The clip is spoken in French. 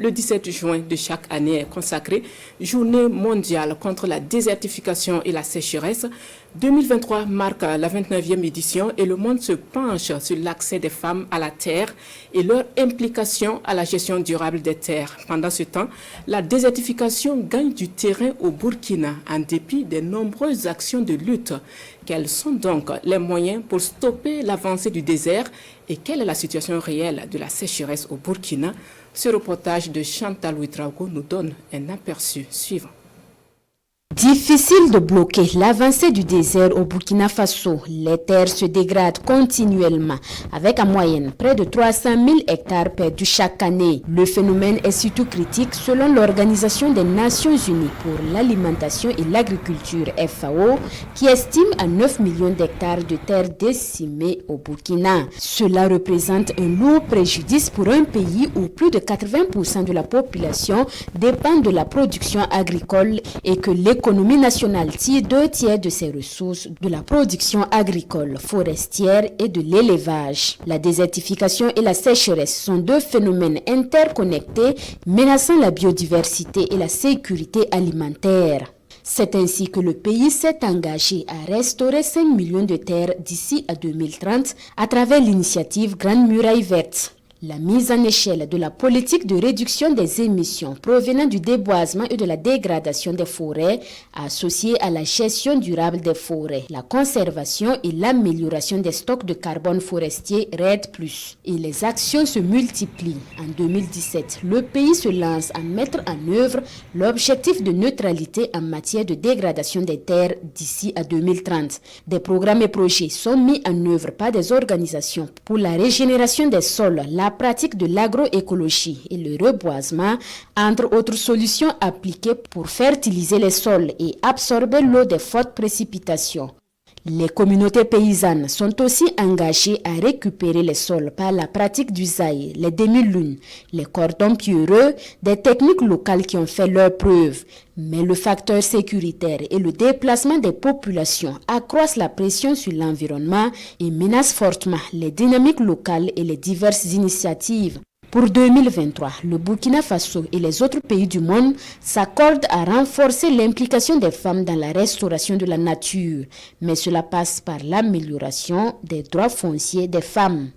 Le 17 juin de chaque année est consacré Journée mondiale contre la désertification et la sécheresse. 2023 marque la 29e édition et le monde se penche sur l'accès des femmes à la terre et leur implication à la gestion durable des terres. Pendant ce temps, la désertification gagne du terrain au Burkina en dépit des nombreuses actions de lutte. Quels sont donc les moyens pour stopper l'avancée du désert et quelle est la situation réelle de la sécheresse au Burkina? Ce reportage de Chantal Ouedraogo nous donne un aperçu suivant. Difficile de bloquer l'avancée du désert au Burkina Faso. Les terres se dégradent continuellement, avec en moyenne près de 300 000 hectares perdus chaque année. Le phénomène est surtout critique selon l'Organisation des Nations Unies pour l'alimentation et l'agriculture FAO, qui estime à 9 millions d'hectares de terres décimées au Burkina. Cela représente un lourd préjudice pour un pays où plus de 80% de la population dépend de la production agricole et que l'économie nationale tire 2/3 de ses ressources de la production agricole, forestière et de l'élevage. La désertification et la sécheresse sont deux phénomènes interconnectés menaçant la biodiversité et la sécurité alimentaire. C'est ainsi que le pays s'est engagé à restaurer 5 millions de terres d'ici à 2030 à travers l'initiative Grande Muraille Verte. La mise en échelle de la politique de réduction des émissions provenant du déboisement et de la dégradation des forêts, associée à la gestion durable des forêts, la conservation et l'amélioration des stocks de carbone forestier REDD+. Et les actions se multiplient. En 2017, le pays se lance à mettre en œuvre l'objectif de neutralité en matière de dégradation des terres d'ici à 2030. Des programmes et projets sont mis en œuvre par des organisations pour la régénération des sols, la pratique de l'agroécologie et le reboisement, entre autres solutions appliquées pour fertiliser les sols et absorber l'eau des fortes précipitations. Les communautés paysannes sont aussi engagées à récupérer les sols par la pratique du zaï, les demi-lunes, les cordons pierreux, des techniques locales qui ont fait leurs preuves. Mais le facteur sécuritaire et le déplacement des populations accroissent la pression sur l'environnement et menacent fortement les dynamiques locales et les diverses initiatives. Pour 2023, le Burkina Faso et les autres pays du monde s'accordent à renforcer l'implication des femmes dans la restauration de la nature, mais cela passe par l'amélioration des droits fonciers des femmes.